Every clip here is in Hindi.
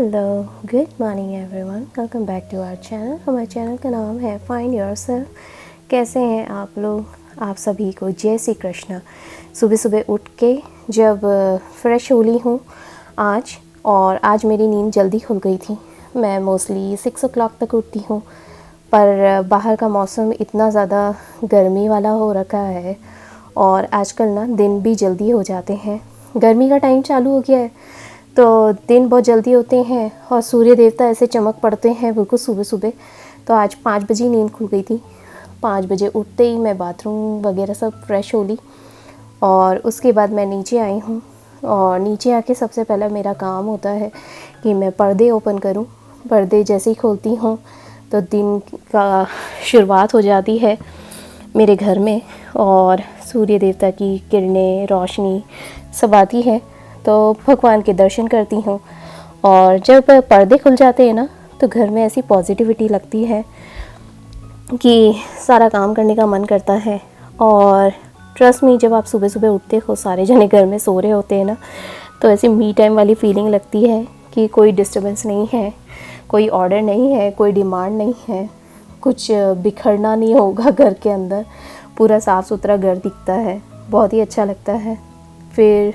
Hello good morning everyone, welcome back to our channel. हमारे चैनल का नाम है फाइंड योरसेल्फ। कैसे हैं आप लोग? आप सभी को जय श्री कृष्ण। सुबह सुबह उठ के जब फ्रेश हो ली हूँ आज, और आज मेरी नींद जल्दी खुल गई थी। मैं मोस्टली 6 o'clock तक उठती हूँ, पर बाहर का मौसम इतना ज़्यादा गर्मी वाला हो रखा है और आजकल ना दिन भी जल्दी हो जाते हैं। गर्मी का टाइम चालू हो गया है तो दिन बहुत जल्दी होते हैं और सूर्य देवता ऐसे चमक पड़ते हैं बिल्कुल सुबह सुबह। तो आज 5 बजे नींद खुल गई थी। 5 बजे उठते ही मैं बाथरूम वगैरह सब फ्रेश हो ली और उसके बाद मैं नीचे आई हूँ। और नीचे आके सबसे पहला मेरा काम होता है कि मैं पर्दे ओपन करूँ। पर्दे जैसे ही खोलती हूँ तो दिन का शुरुआत हो जाती है मेरे घर में, और सूर्य देवता की किरणें, रोशनी सब आती है तो भगवान के दर्शन करती हूँ। और जब पर्दे खुल जाते हैं ना तो घर में ऐसी पॉजिटिविटी लगती है कि सारा काम करने का मन करता है। और ट्रस्ट मी, जब आप सुबह सुबह उठते हो, सारे जने घर में सो रहे होते हैं ना, तो ऐसी मी टाइम वाली फीलिंग लगती है कि कोई डिस्टर्बेंस नहीं है, कोई ऑर्डर नहीं है, कोई डिमांड नहीं है, कुछ बिखरना नहीं होगा घर के अंदर। पूरा साफ़ सुथरा घर दिखता है, बहुत ही अच्छा लगता है। फिर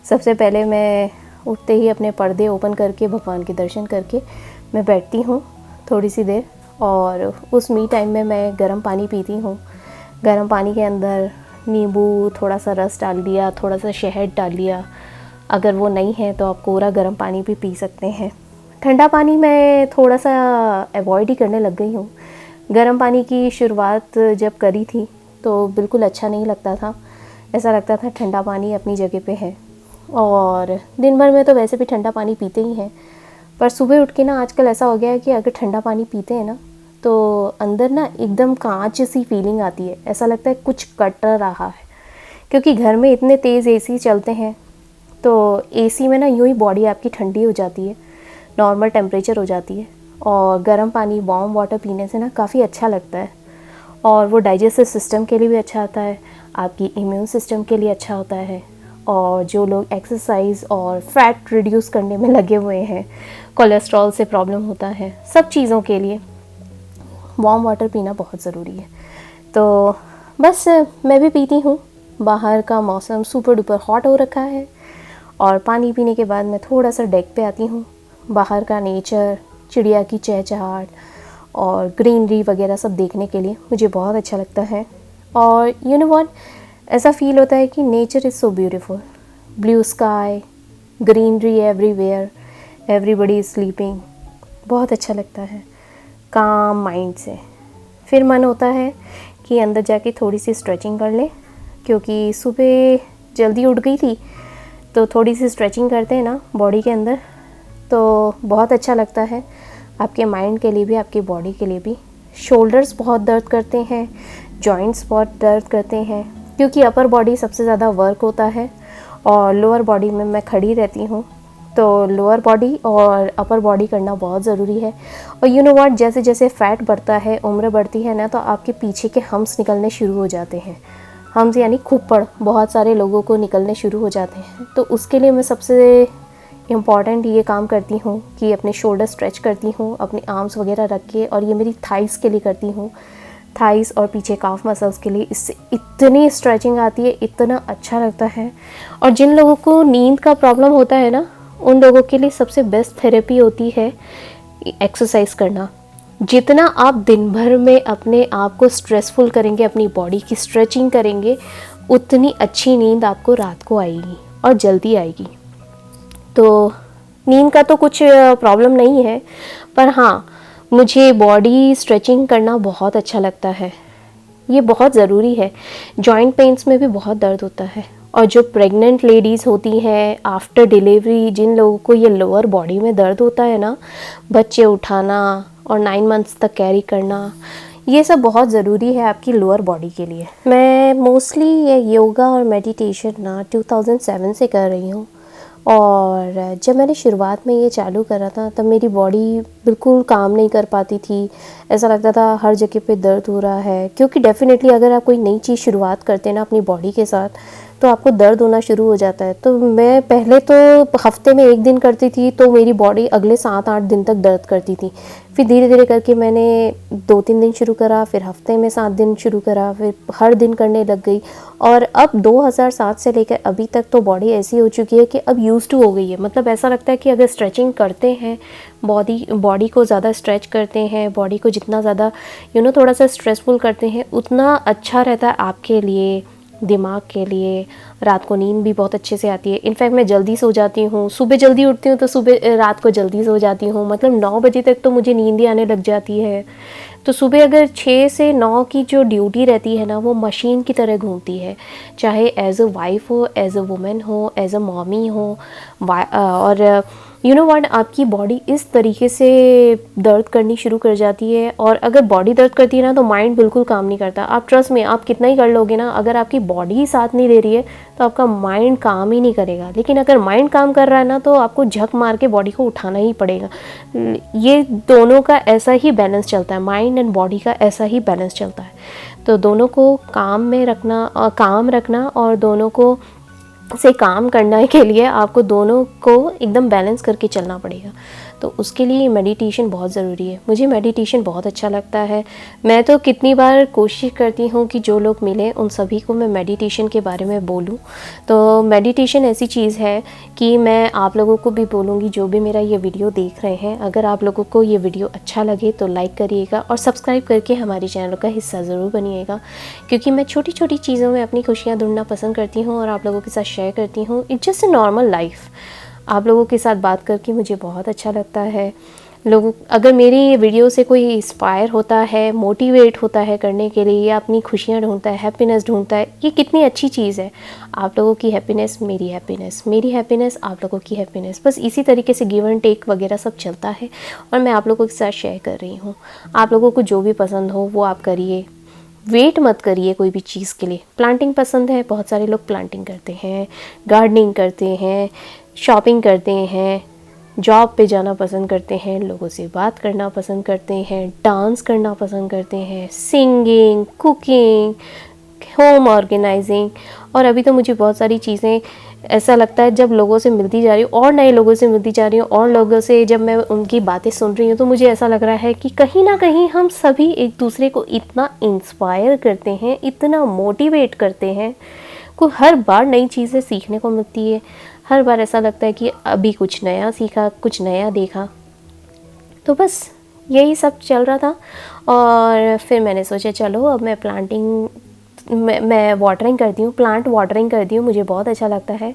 सबसे पहले मैं उठते ही अपने पर्दे ओपन करके भगवान के दर्शन करके मैं बैठती हूँ थोड़ी सी देर, और उस मी टाइम में मैं गर्म पानी पीती हूँ। गर्म पानी के अंदर नींबू, थोड़ा सा रस डाल दिया, थोड़ा सा शहद डाल लिया। अगर वो नहीं है तो आप कोरा गर्म पानी भी पी सकते हैं। ठंडा पानी मैं थोड़ा सा अवॉइड ही करने लग गई हूँ। गर्म पानी की शुरुआत जब करी थी तो बिल्कुल अच्छा नहीं लगता था, ऐसा लगता था ठंडा पानी अपनी जगह पे है। और दिन भर में तो वैसे भी ठंडा पानी पीते ही हैं, पर सुबह उठ के ना आजकल ऐसा हो गया है कि अगर ठंडा पानी पीते हैं ना तो अंदर ना एकदम कांच सी फीलिंग आती है, ऐसा लगता है कुछ कट रहा है। क्योंकि घर में इतने तेज़ एसी चलते हैं तो एसी में ना यूँ ही बॉडी आपकी ठंडी हो जाती है, नॉर्मल टेम्परेचर हो जाती है। और गर्म पानी, वार्म वाटर पीने से ना काफ़ी अच्छा लगता है, और वो डाइजेस्टिव सिस्टम के लिए भी अच्छा होता है, आपकी इम्यून सिस्टम के लिए अच्छा होता है। और जो लोग एक्सरसाइज और फैट रिड्यूस करने में लगे हुए हैं, कोलेस्ट्रॉल से प्रॉब्लम होता है, सब चीज़ों के लिए वार्म वाटर पीना बहुत ज़रूरी है। तो बस मैं भी पीती हूँ। बाहर का मौसम सुपर डुपर हॉट हो रखा है, और पानी पीने के बाद मैं थोड़ा सा डेक पे आती हूँ। बाहर का नेचर, चिड़िया की चहचहाट और ग्रीनरी वगैरह सब देखने के लिए मुझे बहुत अच्छा लगता है। और यू नो व्हाट, ऐसा फील होता है कि nature is so beautiful, blue sky, greenery everywhere, everybody is sleeping. बहुत अच्छा लगता है काम माइंड से। फिर मन होता है कि अंदर जाके थोड़ी सी स्ट्रेचिंग कर ले, क्योंकि सुबह जल्दी उठ गई थी तो थोड़ी सी स्ट्रेचिंग करते हैं ना बॉडी के अंदर तो बहुत अच्छा लगता है, आपके माइंड के लिए भी, आपकी बॉडी के लिए भी। शोल्डर्स बहुत दर्द करते हैं, जॉइंट्स बहुत दर्द करते हैं, क्योंकि अपर बॉडी सबसे ज़्यादा वर्क होता है और लोअर बॉडी में मैं खड़ी रहती हूँ। तो लोअर बॉडी और अपर बॉडी करना बहुत ज़रूरी है। और यू नो व्हाट, जैसे जैसे फैट बढ़ता है, उम्र बढ़ती है ना, तो आपके पीछे के हम्स निकलने शुरू हो जाते हैं। हम्स यानी खुप्पड़ बहुत सारे लोगों को निकलने शुरू हो जाते हैं। तो उसके लिए मैं सबसे इम्पॉर्टेंट ये काम करती हूँ कि अपने शोल्डर स्ट्रेच करती हूँ, अपने आर्म्स वगैरह रख के, और ये मेरी थाइस के लिए करती हूँ, थाइस और पीछे काफ मसल्स के लिए। इससे इतनी स्ट्रेचिंग आती है, इतना अच्छा लगता है। और जिन लोगों को नींद का प्रॉब्लम होता है ना, उन लोगों के लिए सबसे बेस्ट थेरेपी होती है एक्सरसाइज करना। जितना आप दिन भर में अपने आप को स्ट्रेसफुल करेंगे, अपनी बॉडी की स्ट्रेचिंग करेंगे, उतनी अच्छी नींद आपको रात को आएगी और जल्दी आएगी। तो नींद का तो कुछ प्रॉब्लम नहीं है, पर हाँ, मुझे बॉडी स्ट्रेचिंग करना बहुत अच्छा लगता है, ये बहुत ज़रूरी है। जॉइंट पेन्स में भी बहुत दर्द होता है, और जो प्रेग्नेंट लेडीज़ होती हैं आफ्टर डिलीवरी, जिन लोगों को ये लोअर बॉडी में दर्द होता है ना, बच्चे उठाना और 9 मंथ्स तक कैरी करना, ये सब बहुत ज़रूरी है आपकी लोअर बॉडी के लिए। मैं मोस्टली ये योगा और मेडिटेशन ना 2007 से कर रही हूँ, और जब मैंने शुरुआत में ये चालू करा था तब मेरी बॉडी बिल्कुल काम नहीं कर पाती थी। ऐसा लगता था हर जगह पे दर्द हो रहा है, क्योंकि डेफ़िनेटली अगर आप कोई नई चीज़ शुरुआत करते हैं ना अपनी बॉडी के साथ, तो आपको दर्द होना शुरू हो जाता है। तो मैं पहले तो हफ्ते में 1 दिन करती थी तो मेरी बॉडी अगले 7-8 दिन तक दर्द करती थी। फिर धीरे धीरे करके मैंने 2-3 दिन शुरू करा, फिर हफ्ते में 7 दिन शुरू करा, फिर हर दिन करने लग गई। और अब 2007 से लेकर अभी तक तो बॉडी ऐसी हो चुकी है कि अब यूज़ टू हो गई है। मतलब ऐसा लगता है कि अगर स्ट्रेचिंग करते हैं, बॉडी को ज़्यादा स्ट्रेच करते हैं, बॉडी को जितना ज़्यादा थोड़ा सा स्ट्रेसफुल करते हैं, उतना अच्छा रहता है आपके लिए, दिमाग के लिए। रात को नींद भी बहुत अच्छे से आती है। इनफैक्ट मैं जल्दी सो जाती हूँ, सुबह जल्दी उठती हूँ तो सुबह रात को जल्दी सो जाती हूँ। मतलब 9 बजे तक तो मुझे नींद ही आने लग जाती है। तो सुबह अगर 6 से 9 की जो ड्यूटी रहती है ना, वो मशीन की तरह घूमती है। चाहे एज अ वाइफ हो, एज अ वुमेन हो, एज अ मॉमी हो, और व्हाट, आपकी बॉडी इस तरीके से दर्द करनी शुरू कर जाती है। और अगर बॉडी दर्द करती है ना तो माइंड बिल्कुल काम नहीं करता। आप ट्रस्ट में, आप कितना ही कर लोगे ना, अगर आपकी बॉडी ही साथ नहीं दे रही है तो आपका माइंड काम ही नहीं करेगा। लेकिन अगर माइंड काम कर रहा है ना तो आपको झक मार के बॉडी को उठाना ही पड़ेगा। ये दोनों का ऐसा ही बैलेंस चलता है, माइंड एंड बॉडी का ऐसा ही बैलेंस चलता है। तो दोनों को काम में रखना, काम रखना और दोनों को से काम करने के लिए आपको दोनों को एकदम बैलेंस करके चलना पड़ेगा। तो उसके लिए मेडिटेशन बहुत ज़रूरी है। मुझे मेडिटेशन बहुत अच्छा लगता है। मैं तो कितनी बार कोशिश करती हूँ कि जो लोग मिले उन सभी को मैं मेडिटेशन के बारे में बोलूँ। तो मेडिटेशन ऐसी चीज़ है कि मैं आप लोगों को भी बोलूँगी, जो भी मेरा ये वीडियो देख रहे हैं, अगर आप लोगों को ये वीडियो अच्छा लगे तो लाइक करिएगा और सब्सक्राइब करके हमारे चैनल का हिस्सा ज़रूर बनिएगा। क्योंकि मैं छोटी छोटी चीज़ों में अपनी खुशियाँ ढूंढना पसंद करती हूँ और आप लोगों के साथ शेयर करती हूँ। It's just a normal life. आप लोगों के साथ बात करके मुझे बहुत अच्छा लगता है। लोगों, अगर मेरी वीडियो से कोई इंस्पायर होता है, मोटिवेट होता है करने के लिए, या अपनी खुशियाँ ढूंढता है, हैप्पीनेस ढूंढता है, ये कितनी अच्छी चीज़ है। आप लोगों की हैप्पीनेस मेरी हैप्पीनेस, मेरी हैप्पीनेस आप लोगों की हैप्पीनेस, बस इसी तरीके से गिव एंड टेक वगैरह सब चलता है और मैं आप लोगों के साथ शेयर कर रही हूँ। आप लोगों को जो भी पसंद हो वो आप करिए, वेट मत करिए कोई भी चीज़ के लिए। प्लांटिंग पसंद है, बहुत सारे लोग प्लांटिंग करते हैं, गार्डनिंग करते हैं, शॉपिंग करते हैं, जॉब पे जाना पसंद करते हैं, लोगों से बात करना पसंद करते हैं, डांस करना पसंद करते हैं, सिंगिंग, कुकिंग, होम ऑर्गेनाइजिंग। और अभी तो मुझे बहुत सारी चीज़ें ऐसा लगता है, जब लोगों से मिलती जा रही हूँ और नए लोगों से मिलती जा रही हूँ और लोगों से जब मैं उनकी बातें सुन रही हूँ, तो मुझे ऐसा लग रहा है कि कहीं ना कहीं हम सभी एक दूसरे को इतना इंस्पायर करते हैं, इतना मोटिवेट करते हैं को हर बार नई चीज़ें सीखने को मिलती है। हर बार ऐसा लगता है कि अभी कुछ नया सीखा, कुछ नया देखा। तो बस यही सब चल रहा था। और फिर मैंने सोचा चलो अब मैं प्लांटिंग, मैं वाटरिंग करती हूँ, प्लांट वाटरिंग करती हूँ। मुझे बहुत अच्छा लगता है,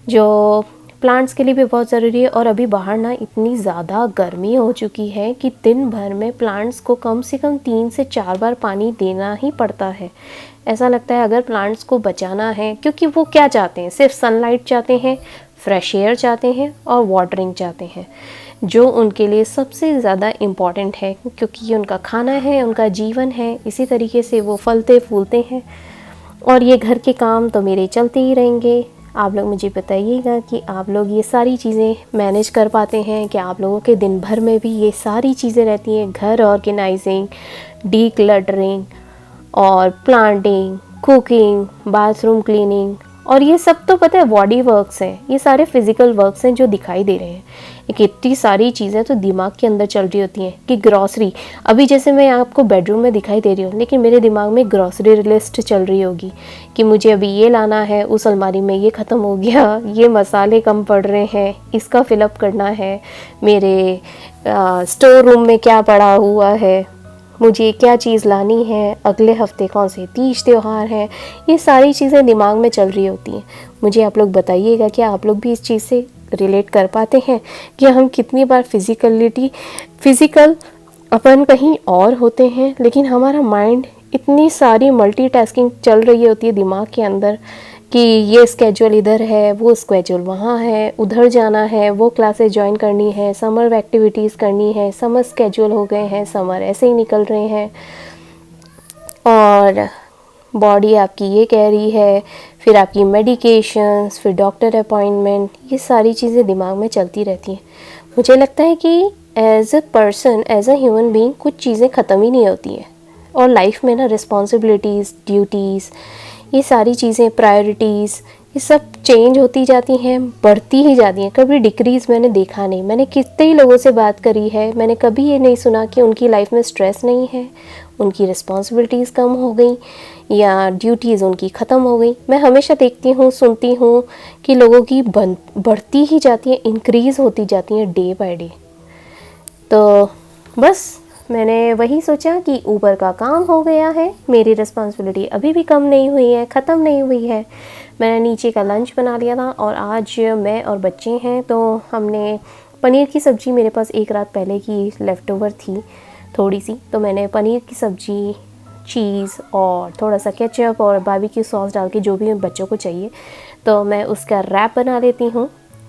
जो प्लांट्स के लिए भी बहुत ज़रूरी है। और अभी बाहर ना इतनी ज़्यादा गर्मी हो चुकी है कि दिन भर में प्लांट्स को कम से कम 3 से 4 बार पानी देना ही पड़ता है। ऐसा लगता है अगर प्लांट्स को बचाना है, क्योंकि वो क्या चाहते हैं, सिर्फ सनलाइट चाहते हैं, फ्रेश एयर चाहते हैं और वाटरिंग चाहते हैं, जो उनके लिए सबसे ज़्यादा इम्पॉर्टेंट है, क्योंकि ये उनका खाना है, उनका जीवन है। इसी तरीके से वो फलते फूलते हैं। और ये घर के काम तो मेरे चलते ही रहेंगे। आप लोग मुझे बताइएगा कि आप लोग ये सारी चीज़ें मैनेज कर पाते हैं कि आप लोगों के दिन भर में भी ये सारी चीज़ें रहती हैं, घर ऑर्गेनाइजिंग, डीक्लटरिंग और प्लांटिंग, कुकिंग, बाथरूम क्लीनिंग। और ये सब तो पता है बॉडी वर्क्स हैं, ये सारे फिजिकल वर्क्स हैं जो दिखाई दे रहे हैं। इतनी सारी चीज़ें तो दिमाग के अंदर चल रही होती हैं कि ग्रॉसरी, अभी जैसे मैं आपको बेडरूम में दिखाई दे रही हूँ, लेकिन मेरे दिमाग में ग्रॉसरी लिस्ट चल रही होगी कि मुझे अभी ये लाना है, उस अलमारी में ये ख़त्म हो गया, ये मसाले कम पड़ रहे हैं, इसका फिलअप करना है, मेरे स्टोर रूम में क्या पड़ा हुआ है, मुझे क्या चीज़ लानी है, अगले हफ्ते कौन से तीज त्यौहार हैं। ये सारी चीज़ें दिमाग में चल रही होती हैं। मुझे आप लोग बताइएगा कि आप लोग भी इस चीज़ से रिलेट कर पाते हैं कि हम कितनी बार फिज़िकल अपन कहीं और होते हैं, लेकिन हमारा माइंड इतनी सारी मल्टीटास्किंग चल रही होती है दिमाग के अंदर कि ये स्केड्यूल इधर है, वो स्केड्यूल वहाँ है, उधर जाना है, वो क्लासेस ज्वाइन करनी है, समर एक्टिविटीज़ करनी है, समर स्केड्यूल हो गए हैं, समर ऐसे ही निकल रहे हैं, और बॉडी आपकी ये कह रही है, फिर आपकी मेडिकेशंस, फिर डॉक्टर अपॉइंटमेंट, ये सारी चीज़ें दिमाग में चलती रहती हैं। मुझे लगता है कि as a person, as a human being, कुछ चीज़ें ख़त्म ही नहीं होती हैं। और लाइफ में ना रिस्पॉन्सिबिलिटीज़, ड्यूटीज़, ये सारी चीज़ें, प्रायोरिटीज़, ये सब चेंज होती जाती हैं, बढ़ती ही जाती हैं, कभी डिक्रीज़ मैंने देखा नहीं। मैंने कितने ही लोगों से बात करी है, मैंने कभी ये नहीं सुना कि उनकी लाइफ में स्ट्रेस नहीं है, उनकी रिस्पॉन्सिबिलिटीज़ कम हो गई या ड्यूटीज़ उनकी ख़त्म हो गई। मैं हमेशा देखती हूँ, सुनती हूँ कि लोगों की बढ़ती ही जाती हैं, इंक्रीज़ होती जाती हैं डे बाय डे। तो बस मैंने वही सोचा कि ऊपर का काम हो गया है, मेरी रिस्पॉन्सिबिलिटी अभी भी कम नहीं हुई है, ख़त्म नहीं हुई है। मैंने नीचे का लंच बना लिया था और आज मैं और बच्चे हैं तो हमने पनीर की सब्ज़ी, मेरे पास एक रात पहले की लेफ़्ट ओवर थी थोड़ी सी, तो मैंने पनीर की सब्ज़ी, चीज़ और थोड़ा सा केचप और बारबेक्यू सॉस डाल के, जो भी बच्चों को चाहिए, तो मैं उसका रैप बना लेती हूँ।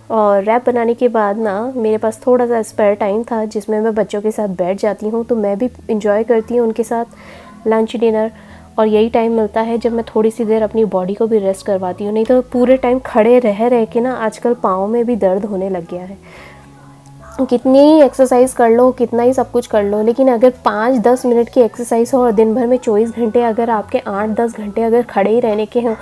और रैप बनाने के बाद ना मेरे पास थोड़ा सा स्पेयर टाइम था जिसमें मैं बच्चों के साथ बैठ जाती हूँ, तो मैं भी इंजॉय करती हूँ उनके साथ लंच डिनर। और यही टाइम मिलता है जब मैं थोड़ी सी देर अपनी बॉडी को भी रेस्ट करवाती हूँ, नहीं तो पूरे टाइम खड़े रह के ना आजकल पाँव में भी दर्द होने लग गया है। कितनी ही एक्सरसाइज कर लो, कितना ही सब कुछ कर लो, लेकिन अगर 5-10 मिनट की एक्सरसाइज हो और दिन भर में 24 घंटे अगर आपके 8-10 घंटे अगर खड़े ही रहने के हों,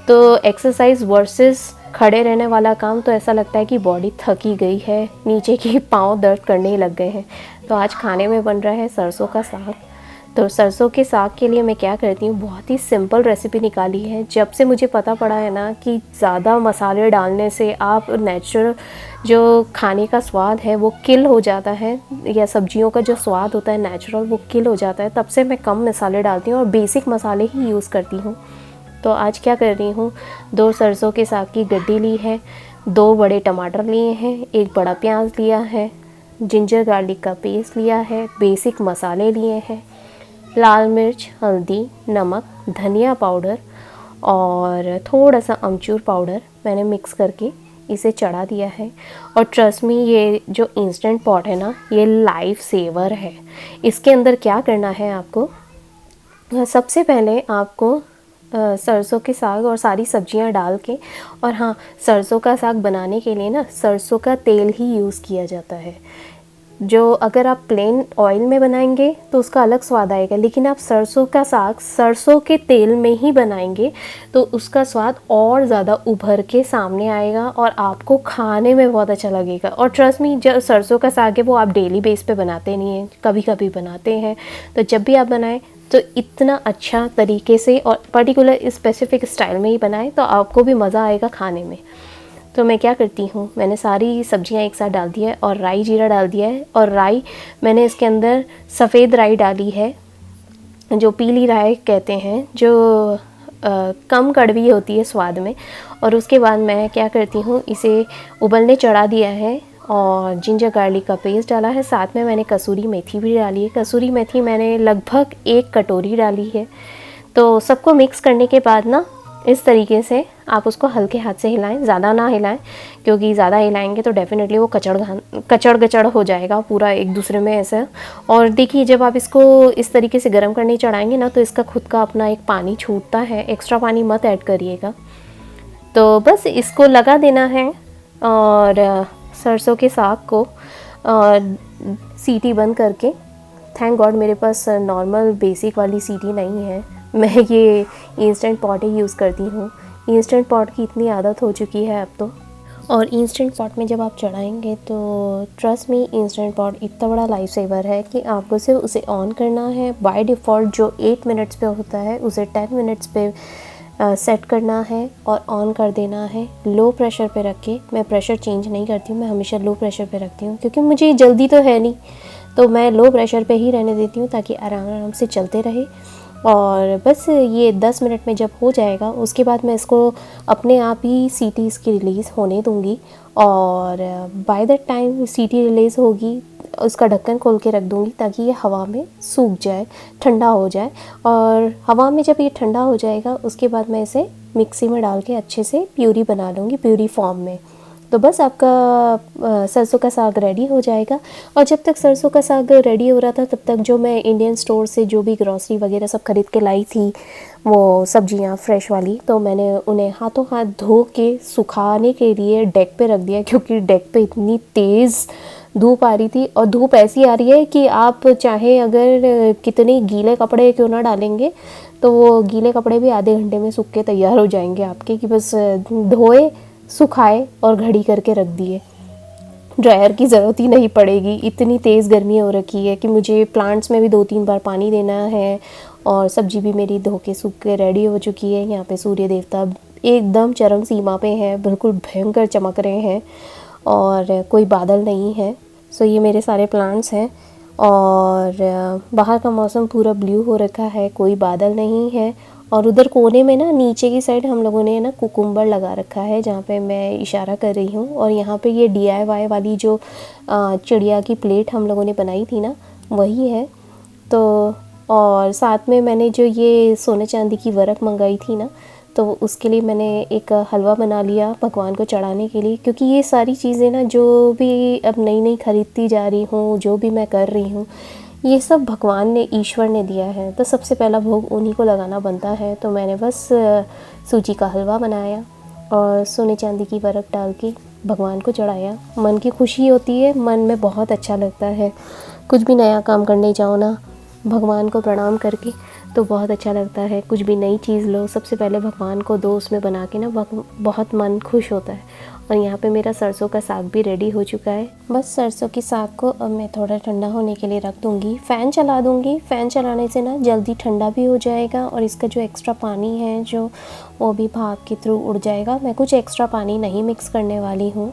तो एक्सरसाइज वर्सेस खड़े रहने वाला काम, तो ऐसा लगता है कि बॉडी थकी गई है, नीचे के पाँव दर्द करने ही लग गए हैं। तो आज खाने में बन रहा है सरसों का साग। तो सरसों के साग के लिए मैं क्या करती हूँ, बहुत ही सिंपल रेसिपी निकाली है। जब से मुझे पता पड़ा है ना कि ज़्यादा मसाले डालने से आप नेचुरल जो खाने का स्वाद है वो किल हो जाता है, या सब्जियों का जो स्वाद होता है नेचुरल वो किल हो जाता है, तब से मैं कम मसाले डालती हूँ और बेसिक मसाले ही यूज़ करती हूँ। तो आज क्या कर रही हूँ, 2 सरसों के साग की गड्डी ली है, 2 बड़े टमाटर लिए हैं, 1 बड़ा प्याज लिया है, जिंजर गार्लिक का पेस्ट लिया है, बेसिक मसाले लिए हैं, लाल मिर्च, हल्दी, नमक, धनिया पाउडर और थोड़ा सा अमचूर पाउडर मैंने मिक्स करके इसे चढ़ा दिया है। और ट्रस्ट मी, ये जो इंस्टेंट पॉट है ना, ये लाइफ सेवर है। इसके अंदर क्या करना है आपको, सबसे पहले आपको सरसों के साग और सारी सब्जियां डाल के, और हाँ, सरसों का साग बनाने के लिए ना सरसों का तेल ही यूज़ किया जाता है। जो अगर आप प्लेन ऑयल में बनाएंगे तो उसका अलग स्वाद आएगा, लेकिन आप सरसों का साग सरसों के तेल में ही बनाएंगे तो उसका स्वाद और ज़्यादा उभर के सामने आएगा और आपको खाने में बहुत अच्छा लगेगा। और ट्रस्ट मी, जो सरसों का साग है वो आप डेली बेस पे बनाते नहीं हैं, कभी कभी बनाते हैं। तो जब भी आप बनाएं तो इतना अच्छा तरीके से और पर्टिकुलर स्पेसिफिक स्टाइल में ही बनाएं तो आपको भी मज़ा आएगा खाने में। तो मैं क्या करती हूँ, मैंने सारी सब्जियां एक साथ डाल दिया है और राई जीरा डाल दिया है। और राई मैंने इसके अंदर सफ़ेद राई डाली है, जो पीली राई कहते हैं, जो कम कड़वी होती है स्वाद में। और उसके बाद मैं क्या करती हूँ, इसे उबलने चढ़ा दिया है और जिंजर गार्लिक का पेस्ट डाला है, साथ में मैंने कसूरी मेथी भी डाली है। कसूरी मेथी मैंने लगभग 1 कटोरी डाली है। तो सबको मिक्स करने के बाद ना इस तरीके से आप उसको हल्के हाथ से हिलाएं, ज़्यादा ना हिलाएं, क्योंकि ज़्यादा हिलाएंगे तो डेफ़िनेटली वो कचड़ गचड़ हो जाएगा पूरा एक दूसरे में ऐसा। और देखिए, जब आप इसको इस तरीके से गर्म करने चढ़ाएंगे ना तो इसका खुद का अपना एक पानी छूटता है, एक्स्ट्रा पानी मत ऐड करिएगा। तो बस इसको लगा देना है और सरसों के साग को सीटी बंद करके, थैंक गॉड मेरे पास नॉर्मल बेसिक वाली सीटी नहीं है, मैं ये इंस्टेंट पॉट ही यूज़ करती हूँ। इंस्टेंट पॉट की इतनी आदत हो चुकी है अब तो। और इंस्टेंट पॉट में जब आप चढ़ाएंगे तो ट्रस्ट मी, इंस्टेंट पॉट इतना बड़ा लाइफ सेवर है कि आपको सिर्फ उसे ऑन करना है। बाय डिफ़ॉल्ट जो 8 मिनट्स पे होता है उसे 10 मिनट्स पे सेट करना है और ऑन कर देना है लो प्रेशर पे रख के। मैं प्रेशर चेंज नहीं करती हूँ, मैं हमेशा लो प्रेशर पे रखती हूँ, क्योंकि मुझे जल्दी तो है नहीं, तो मैं लो प्रेशर पे ही रहने देती हूँ ताकि आराम आराम से चलते रहे। और बस ये 10 मिनट में जब हो जाएगा उसके बाद मैं इसको अपने आप ही सीटी इसकी रिलीज़ होने दूँगी। और बाय द टाइम सीटी रिलीज़ होगी उसका ढक्कन खोल के रख दूँगी ताकि ये हवा में सूख जाए, ठंडा हो जाए। और हवा में जब ये ठंडा हो जाएगा उसके बाद मैं इसे मिक्सी में डाल के अच्छे से प्यूरी बना लूँगी, प्यूरी फॉर्म में। तो बस आपका सरसों का साग रेडी हो जाएगा। और जब तक सरसों का साग रेडी हो रहा था तब तक जो मैं इंडियन स्टोर से जो भी ग्रॉसरी वगैरह सब खरीद के लाई थी, वो सब्जियां फ्रेश वाली, तो मैंने उन्हें हाथों हाथ धो के सुखाने के लिए डेक पे रख दिया, क्योंकि डेक पे इतनी तेज़ धूप आ रही थी। और धूप ऐसी आ रही है कि आप चाहे अगर कितने गीले कपड़े क्यों ना डालेंगे तो वो गीले कपड़े भी आधे घंटे में सूख के तैयार हो जाएंगे आपके, कि बस धोए, सुखाए और घड़ी करके रख दिए। ड्रायर की ज़रूरत ही नहीं पड़ेगी। इतनी तेज़ गर्मी हो रखी है कि मुझे प्लांट्स में भी 2-3 बार पानी देना है, और सब्ज़ी भी मेरी धो के सूख के रेडी हो चुकी है। यहाँ पे सूर्य देवता एकदम चरम सीमा पे हैं, बिल्कुल भयंकर चमक रहे हैं, और कोई बादल नहीं है। सो ये मेरे सारे प्लांट्स हैं, और बाहर का मौसम पूरा ब्लू हो रखा है, कोई बादल नहीं है। और उधर कोने में ना नीचे की साइड हम लोगों ने ना कुकुम्बर लगा रखा है, जहाँ पे मैं इशारा कर रही हूँ। और यहाँ पे ये DIY वाली जो चिड़िया की प्लेट हम लोगों ने बनाई थी ना, वही है। तो और साथ में मैंने जो ये सोने चांदी की वर्क मंगाई थी ना, तो उसके लिए मैंने एक हलवा बना लिया भगवान को चढ़ाने के लिए। क्योंकि ये सारी चीज़ें ना जो भी अब नई नई ख़रीदती जा रही हूँ, जो भी मैं कर रही हूँ, ये सब भगवान ने, ईश्वर ने दिया है, तो सबसे पहला भोग उन्हीं को लगाना बनता है। तो मैंने बस सूजी का हलवा बनाया और सोने चांदी की वर्क डाल के भगवान को चढ़ाया। मन की खुशी होती है, मन में बहुत अच्छा लगता है। कुछ भी नया काम करने जाओ ना, भगवान को प्रणाम करके, तो बहुत अच्छा लगता है। कुछ भी नई चीज़ लो, सबसे पहले भगवान को दो, उसमें बना के ना बहुत मन खुश होता है। और यहाँ पे मेरा सरसों का साग भी रेडी हो चुका है। बस सरसों की साग को अब मैं थोड़ा ठंडा होने के लिए रख दूँगी। फ़ैन चला दूँगी। फ़ैन चलाने से ना जल्दी ठंडा भी हो जाएगा, और इसका जो एक्स्ट्रा पानी है जो वो भी भाप के थ्रू उड़ जाएगा। मैं कुछ एक्स्ट्रा पानी नहीं मिक्स करने वाली हूँ।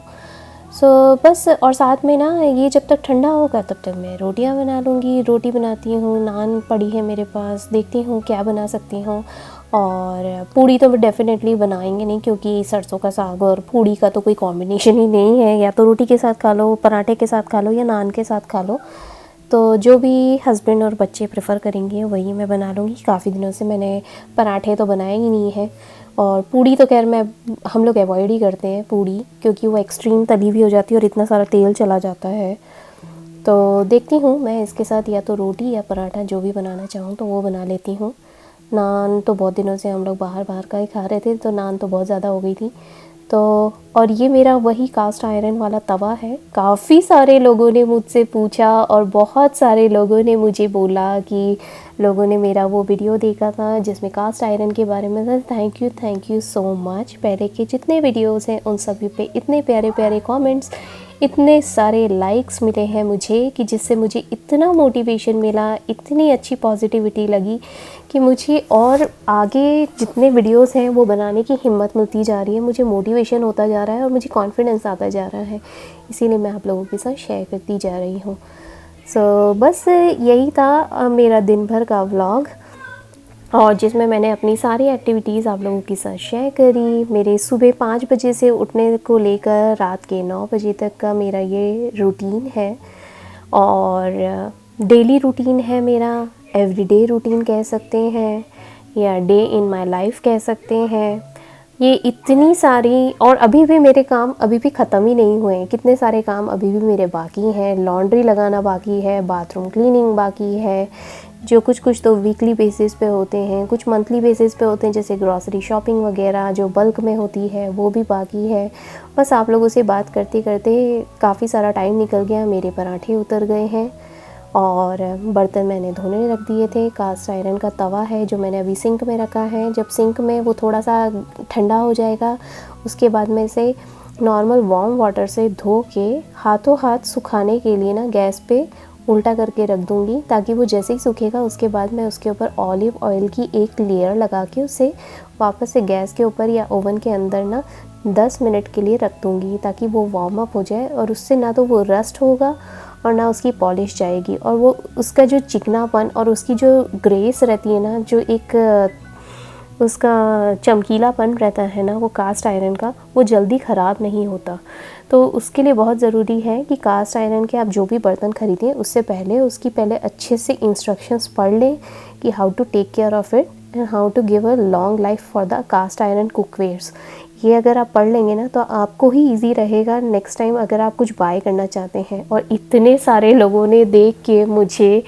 बस, और साथ में ना ये जब तक ठंडा होगा तब तक मैं रोटियां बना लूँगी। रोटी बनाती हूँ, नान पड़ी है मेरे पास, देखती हूँ क्या बना सकती हूँ। और पूड़ी तो डेफ़िनेटली बनाएंगे नहीं, क्योंकि सरसों का साग और पूड़ी का तो कोई कॉम्बिनेशन ही नहीं है। या तो रोटी के साथ खा लो, पराठे के साथ खा लो, या नान के साथ खा लो। तो जो भी हस्बैंड और बच्चे प्रेफर करेंगे वही मैं बना लूँगी। काफ़ी दिनों से मैंने पराठे तो बनाए ही नहीं है, और पूड़ी तो खैर हम लोग अवॉइड ही करते हैं पूड़ी, क्योंकि वो एक्सट्रीम तली भी हो जाती है और इतना सारा तेल चला जाता है। तो देखती हूँ मैं इसके साथ या तो रोटी या पराठा जो भी बनाना चाहूँ तो वो बना लेती हूँ। नान तो बहुत दिनों से हम लोग बाहर का ही खा रहे थे, तो नान तो बहुत ज़्यादा हो गई थी। तो और ये मेरा वही कास्ट आयरन वाला तवा है। काफ़ी सारे लोगों ने मुझसे पूछा, और बहुत सारे लोगों ने मुझे बोला कि लोगों ने मेरा वो वीडियो देखा था जिसमें कास्ट आयरन के बारे में था। Thank you so much. पहले के जितने वीडियोस हैं उन सभी पे इतने प्यारे प्यारे कमेंट्स, इतने सारे लाइक्स मिले हैं मुझे, कि जिससे मुझे इतना मोटिवेशन मिला, इतनी अच्छी पॉजिटिविटी लगी कि मुझे और आगे जितने वीडियोस हैं वो बनाने की हिम्मत मिलती जा रही है। मुझे मोटिवेशन होता जा रहा है और मुझे कॉन्फिडेंस आता जा रहा है। इसीलिए मैं आप लोगों के साथ शेयर करती जा रही हूँ। बस यही था मेरा दिन भर का व्लॉग, और जिसमें मैंने अपनी सारी एक्टिविटीज़ आप लोगों के साथ शेयर करी। मेरे सुबह 5 बजे से उठने को लेकर रात के 9 बजे तक का मेरा ये रूटीन है, और डेली रूटीन है मेरा, एवरीडे रूटीन कह सकते हैं, या डे इन माय लाइफ कह सकते हैं। ये इतनी सारी, और अभी भी मेरे काम अभी भी ख़त्म ही नहीं हुए हैं। कितने सारे काम अभी भी मेरे बाकी हैं। लॉन्ड्री लगाना बाकी है, बाथरूम क्लीनिंग बाकी है, जो कुछ तो वीकली बेसिस पे होते हैं, कुछ मंथली बेसिस पे होते हैं, जैसे ग्रॉसरी शॉपिंग वगैरह जो बल्क में होती है वो भी बाकी है। बस आप लोगों से बात करते करते काफ़ी सारा टाइम निकल गया। मेरे पराठे उतर गए हैं, और बर्तन मैंने धोने रख दिए थे। कास्ट आयरन का तवा है जो मैंने अभी सिंक में रखा है। जब सिंक में वो थोड़ा सा ठंडा हो जाएगा, उसके बाद में से नॉर्मल वार्म वाटर से धो के हाथों हाथ सुखाने के लिए ना गैस पे उल्टा करके रख दूँगी, ताकि वो जैसे ही सूखेगा उसके बाद मैं उसके ऊपर ऑलिव ऑयल की एक लेयर लगा के उसे वापस से गैस के ऊपर या ओवन के अंदर ना 10 मिनट के लिए रख दूँगी, ताकि वो वार्म अप हो जाए। और उससे ना तो वो रस्ट होगा और ना उसकी पॉलिश जाएगी, और वो उसका जो चिकनापन और उसकी जो ग्रेस रहती है ना, जो एक उसका चमकीलापन रहता है ना, वो कास्ट आयरन का, वो जल्दी ख़राब नहीं होता। तो उसके लिए बहुत ज़रूरी है कि कास्ट आयरन के आप जो भी बर्तन ख़रीदें उससे पहले उसकी अच्छे से इंस्ट्रक्शंस पढ़ लें कि how to take care of it and how to give a long life for the cast iron cookwares. ये अगर आप पढ़ लेंगे ना तो आपको ही इजी रहेगा नेक्स्ट टाइम अगर आप कुछ बाय करना चाहते हैं। और इतने सारे लोगों ने देख के मुझे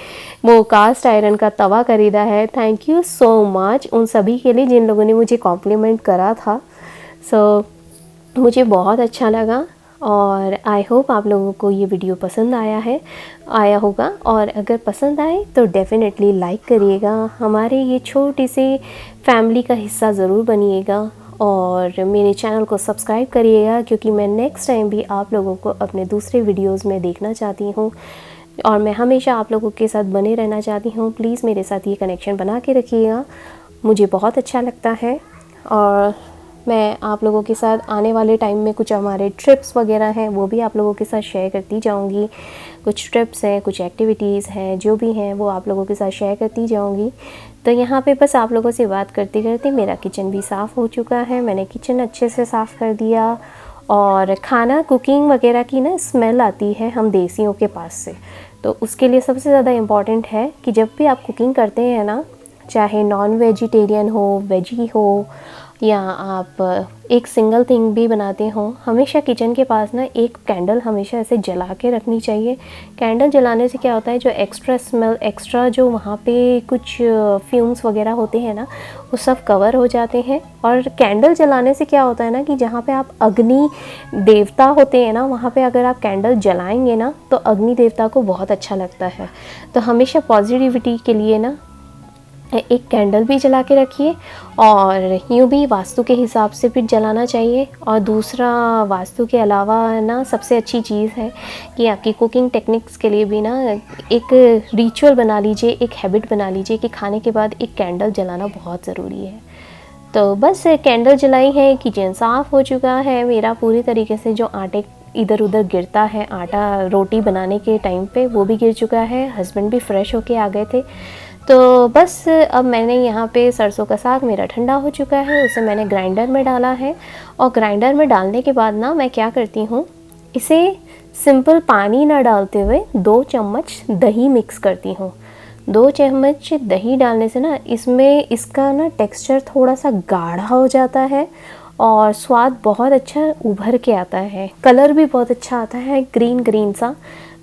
वो कास्ट आयरन का तवा ख़रीदा है। थैंक यू सो मच उन सभी के लिए जिन लोगों ने मुझे कॉम्प्लीमेंट करा था। मुझे बहुत अच्छा लगा। और आई होप आप लोगों को ये वीडियो पसंद आया होगा, और अगर पसंद आए तो डेफ़िनेटली लाइक करिएगा, हमारे ये छोटी सी फैमिली का हिस्सा ज़रूर बनिएगा, और मेरे चैनल को सब्सक्राइब करिएगा, क्योंकि मैं नेक्स्ट टाइम भी आप लोगों को अपने दूसरे वीडियोज़ में देखना चाहती हूँ, और मैं हमेशा आप लोगों के साथ बने रहना चाहती हूँ। प्लीज़ मेरे साथ ये कनेक्शन बना के रखिएगा, मुझे बहुत अच्छा लगता है। और मैं आप लोगों के साथ आने वाले टाइम में कुछ हमारे ट्रिप्स वगैरह हैं वो भी आप लोगों के साथ शेयर करती जाऊंगी। कुछ ट्रिप्स हैं, कुछ एक्टिविटीज़ हैं, जो भी हैं वो आप लोगों के साथ शेयर करती जाऊंगी। तो यहाँ पे बस आप लोगों से बात करते करते मेरा किचन भी साफ़ हो चुका है। मैंने किचन अच्छे से साफ़ कर दिया, और खाना कुकिंग वगैरह की ना स्मेल आती है हम देसियों के पास से, तो उसके लिए सबसे ज़्यादा इम्पॉर्टेंट है कि जब भी आप कुकिंग करते हैं ना, चाहे नॉन वेजिटेरियन हो, वेजी हो, या आप एक सिंगल थिंग भी बनाते हो, हमेशा किचन के पास ना एक कैंडल हमेशा ऐसे जला के रखनी चाहिए। कैंडल जलाने से क्या होता है, जो एक्स्ट्रा स्मेल, एक्स्ट्रा जो वहाँ पे कुछ फ्यूम्स वगैरह होते हैं ना, वो सब कवर हो जाते हैं। और कैंडल जलाने से क्या होता है ना कि जहाँ पे आप अग्नि देवता होते हैं ना, वहाँ पे अगर आप कैंडल जलाएंगे ना तो अग्नि देवता को बहुत अच्छा लगता है। तो हमेशा पॉजिटिविटी के लिए ना एक कैंडल भी जला के रखिए, और यूँ भी वास्तु के हिसाब से भी जलाना चाहिए। और दूसरा, वास्तु के अलावा ना सबसे अच्छी चीज़ है कि आपकी कुकिंग टेक्निक्स के लिए भी ना एक रिचुअल बना लीजिए, एक हैबिट बना लीजिए कि खाने के बाद एक कैंडल जलाना बहुत ज़रूरी है। तो बस कैंडल जलाई है, किचन साफ़ हो चुका है मेरा पूरी तरीके से। जो आटे इधर उधर गिरता है, आटा रोटी बनाने के टाइम पे, वो भी गिर चुका है। हस्बैंड भी फ्रेश होके आ गए थे। तो बस अब मैंने यहाँ पे सरसों का साग मेरा ठंडा हो चुका है, उसे मैंने ग्राइंडर में डाला है। और ग्राइंडर में डालने के बाद ना मैं क्या करती हूँ, इसे सिंपल पानी ना डालते हुए 2 चम्मच दही मिक्स करती हूँ। 2 चम्मच दही डालने से ना इसका ना टेक्सचर थोड़ा सा गाढ़ा हो जाता है, और स्वाद बहुत अच्छा उभर के आता है। कलर भी बहुत अच्छा आता है, ग्रीन ग्रीन सा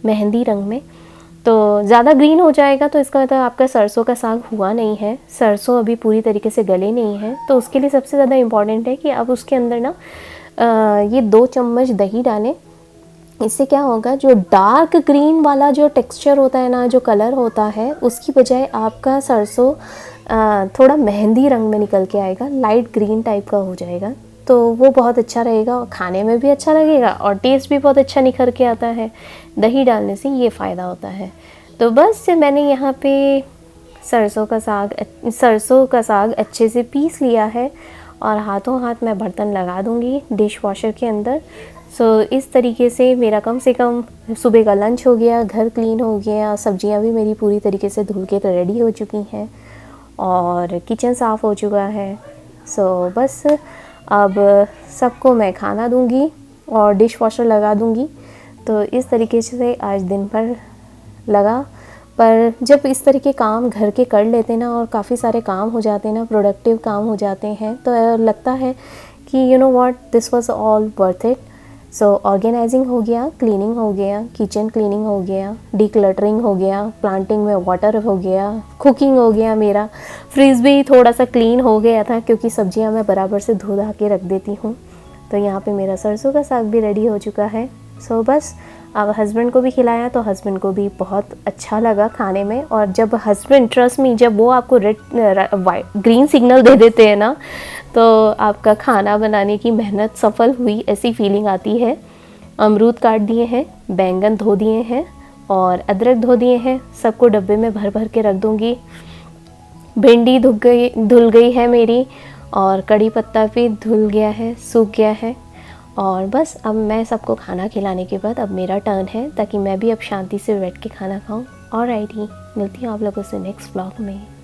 मेहंदी रंग में। तो ज़्यादा ग्रीन हो जाएगा तो इसका मतलब आपका सरसों का साग हुआ नहीं है, सरसों अभी पूरी तरीके से गले नहीं है। तो उसके लिए सबसे ज़्यादा इम्पॉर्टेंट है कि आप उसके अंदर ना ये 2 चम्मच दही डालें। इससे क्या होगा, जो डार्क ग्रीन वाला जो टेक्सचर होता है ना, जो कलर होता है, उसकी बजाय आपका सरसों थोड़ा मेहंदी रंग में निकल के आएगा, लाइट ग्रीन टाइप का हो जाएगा। तो वो बहुत अच्छा रहेगा, और खाने में भी अच्छा लगेगा, और टेस्ट भी बहुत अच्छा निखर के आता है। दही डालने से ये फ़ायदा होता है। तो बस मैंने यहाँ पे सरसों का साग अच्छे से पीस लिया है, और हाथों हाथ मैं बर्तन लगा दूँगी डिश वॉशर के अंदर। सो इस तरीके से मेरा कम से कम सुबह का लंच हो गया, घर क्लीन हो गया, सब्जियां भी मेरी पूरी तरीके से धुल के रेडी हो चुकी हैं, और किचन साफ़ हो चुका है। सो बस अब सबको मैं खाना दूंगी और डिश वॉशर लगा दूंगी। तो इस तरीके से आज दिन भर लगा, पर जब इस तरह के काम घर के कर लेते ना, और काफ़ी सारे काम हो जाते हैं ना, प्रोडक्टिव काम हो जाते हैं, तो लगता है कि you know what, this was all worth it. So organising हो गया, क्लीनिंग हो गया, किचन क्लीनिंग हो गया, डीक्लटरिंग हो गया, प्लांटिंग में वाटर हो गया, कुकिंग हो गया, मेरा फ्रिज भी थोड़ा सा क्लीन हो गया था, क्योंकि सब्जियां मैं बराबर से धो धा के रख देती हूँ। तो यहाँ पे मेरा सरसों का साग भी रेडी हो चुका है। सो बस अब हस्बैंड को भी खिलाया, तो हस्बैंड को भी बहुत अच्छा लगा खाने में। और जब हस्बैंड, ट्रस्ट मी, जब वो आपको ग्रीन सिग्नल दे देते हैं ना, तो आपका खाना बनाने की मेहनत सफल हुई ऐसी फीलिंग आती है। अमरूद काट दिए हैं, बैंगन धो दिए हैं, और अदरक धो दिए हैं, सबको डब्बे में भर भर के रख दूँगी। भिंडी धुल गई है मेरी, और कड़ी पत्ता भी धुल गया है, सूख गया है। और बस अब मैं सबको खाना खिलाने के बाद अब मेरा टर्न है, ताकि मैं भी अब शांति से बैठ के खाना खाऊं। ऑलराइट ही, मिलती हूँ आप लोगों से नेक्स्ट व्लॉग में।